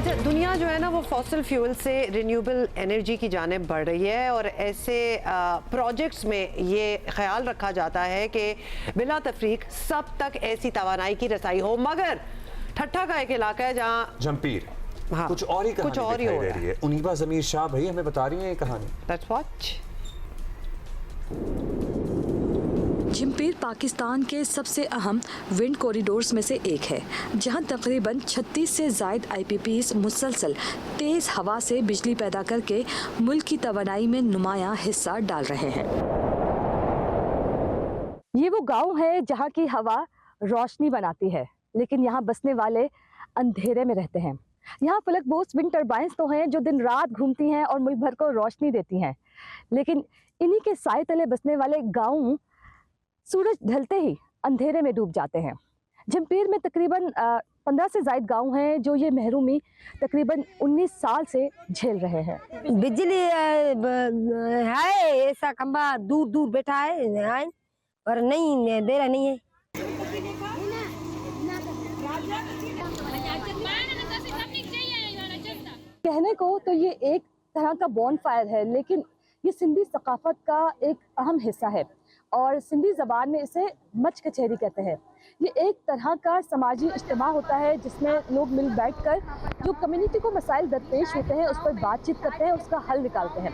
अच्छा, दुनिया जो है ना वो फॉसिल फ्यूल से रिन्यूएबल एनर्जी की जानिब बढ़ रही है और ऐसे प्रोजेक्ट्स में ये ख्याल रखा जाता है कि बिला तफरीक सब तक ऐसी तवानाई की रसाई हो। मगर ठट्ठा का एक इलाका है जहाँ जमपीर हाँ, कुछ और ही कहानी दिखाई दे रही है। उनीबा ज़मीर शाह भाई हमें बता रही है ये कहानी। Let's watch. जमपीर पाकिस्तान के सबसे अहम विंड कॉरिडोर्स में से एक है, जहां तकरीबन 36 से ज़ायद IPPs मुसलसल तेज़ हवा से बिजली पैदा करके मुल्क की तवानाई में नुमायां हिस्सा डाल रहे हैं। ये वो गांव है जहां की हवा रोशनी बनाती है, लेकिन यहाँ बसने वाले अंधेरे में रहते हैं। यहाँ फलकबोस विंड टर्बाइंस तो हैं जो दिन रात घूमती हैं और मुल्क भर को रोशनी देती हैं, लेकिन इन्हीं के साए तले बसने वाले गाँव सूरज ढलते ही अंधेरे में डूब जाते हैं। जमपीर में तकरीबन 15 से ज़ायद गांव हैं जो ये महरूमी तकरीबन 19 साल से झेल रहे हैं। बिजली है, ऐसा खंबा दूर दूर बैठा है पर नहीं दे रहा नहीं है। कहने को तो ये एक तरह का बॉन फायर है, लेकिन ये सिंधी सकाफत का एक अहम हिस्सा है और सिंधी ज़बान में इसे मच कचहरी कहते हैं। ये एक तरह का समाजी इज्तिमा होता है जिसमें लोग मिल बैठकर जो कम्युनिटी को मसाइल दरपेश होते हैं उस पर बातचीत करते हैं, उसका हल निकालते हैं।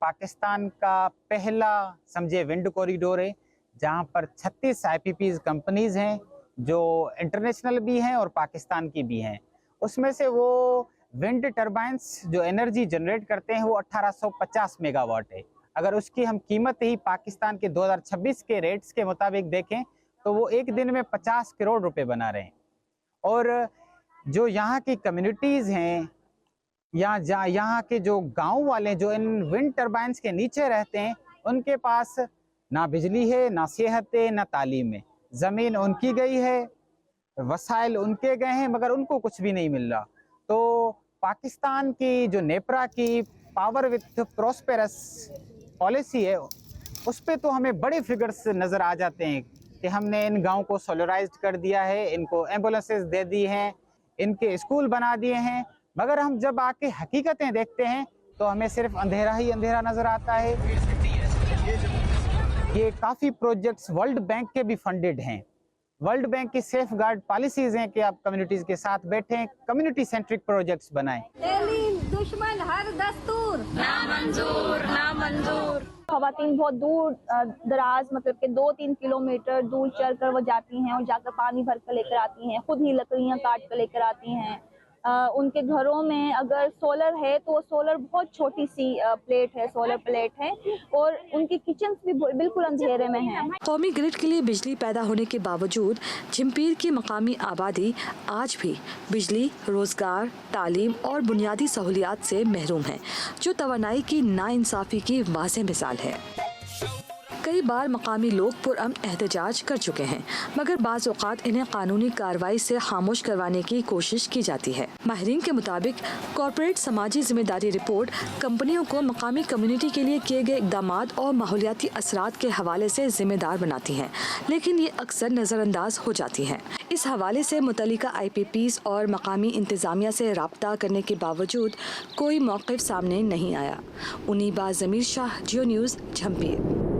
पाकिस्तान का पहला समझे विंड कॉरिडोर है जहाँ पर 36 IPPs कंपनीज हैं जो इंटरनेशनल भी हैं और पाकिस्तान की भी हैं। उसमें से वो विंड टर्बाइंस जो एनर्जी जनरेट करते हैं वो 1850 मेगावाट है। अगर उसकी हम कीमत ही पाकिस्तान के 2026 के रेट्स के मुताबिक देखें तो वो एक दिन में 50 करोड़ रुपए बना रहे हैं। और जो यहाँ की कम्युनिटीज़ हैं या यहाँ के जो गांव वाले जो इन विंड टर्बाइंस के नीचे रहते हैं, उनके पास ना बिजली है, ना सेहत है, ना तालीम है। ज़मीन उनकी गई है, वसाइल उनके गए हैं, मगर उनको कुछ भी नहीं मिल रहा। तो पाकिस्तान की जो नेपरा की पावर विथ प्रॉस्पेरस पॉलिसी है उस पे तो हमें बड़े फिगर्स नज़र आ जाते हैं कि हमने इन गाँव को सोलराइज्ड कर दिया है, इनको एम्बुलेंसेस दे दी हैं, इनके स्कूल बना दिए हैं। मगर हम जब आके हकीकतें देखते हैं तो हमें सिर्फ अंधेरा ही अंधेरा नज़र आता है। ये काफ़ी प्रोजेक्ट्स वर्ल्ड बैंक के भी फंडेड हैं। वर्ल्ड बैंक की सेफ गार्ड पॉलिसीज हैं कि आप कम्युनिटीज के साथ बैठें, कम्युनिटी सेंट्रिक प्रोजेक्ट्स बनाएं। दुश्मन हर दस्तूर ना मंजूर, ना मंजूर। खवातीन बहुत दूर दराज मतलब के 2-3 किलोमीटर दूर चल कर वो जाती हैं और जाकर पानी भर कर लेकर आती हैं, खुद ही लकड़ियाँ काट कर लेकर आती हैं। उनके घरों में अगर सोलर है तो वो सोलर बहुत छोटी सी प्लेट है, सोलर प्लेट है, और उनके किचन भी बिल्कुल अंधेरे में हैं। कौमी ग्रिड के लिए बिजली पैदा होने के बावजूद जमपीर की मकामी आबादी आज भी बिजली, रोजगार, तालीम और बुनियादी सहूलियात से महरूम है, जो तवानाई की नाइंसाफी की वाज़ेह मिसाल है। कई बार मकामी लोग पुरअमन एहतजाज कर चुके हैं, मगर बाज़ औक़ात इन्हें कानूनी कार्रवाई से खामोश करवाने की कोशिश की जाती है। माहिरीन के मुताबिक कॉर्पोरेट समाजी जिम्मेदारी रिपोर्ट कंपनियों को मकामी कम्युनिटी के लिए किए गए इक़दामात और माहौलियाती असरात के हवाले से जिम्मेदार बनाती हैं, लेकिन ये अक्सर नज़रअंदाज हो जाती हैं। इस हवाले से मुतल्लिका IPPs और मकामी इंतज़ामिया से रब्ता करने के बावजूद कोई मौक़िफ़ सामने नहीं आया। उनीबा ज़मीर शाह, जियो न्यूज़, जमपीर।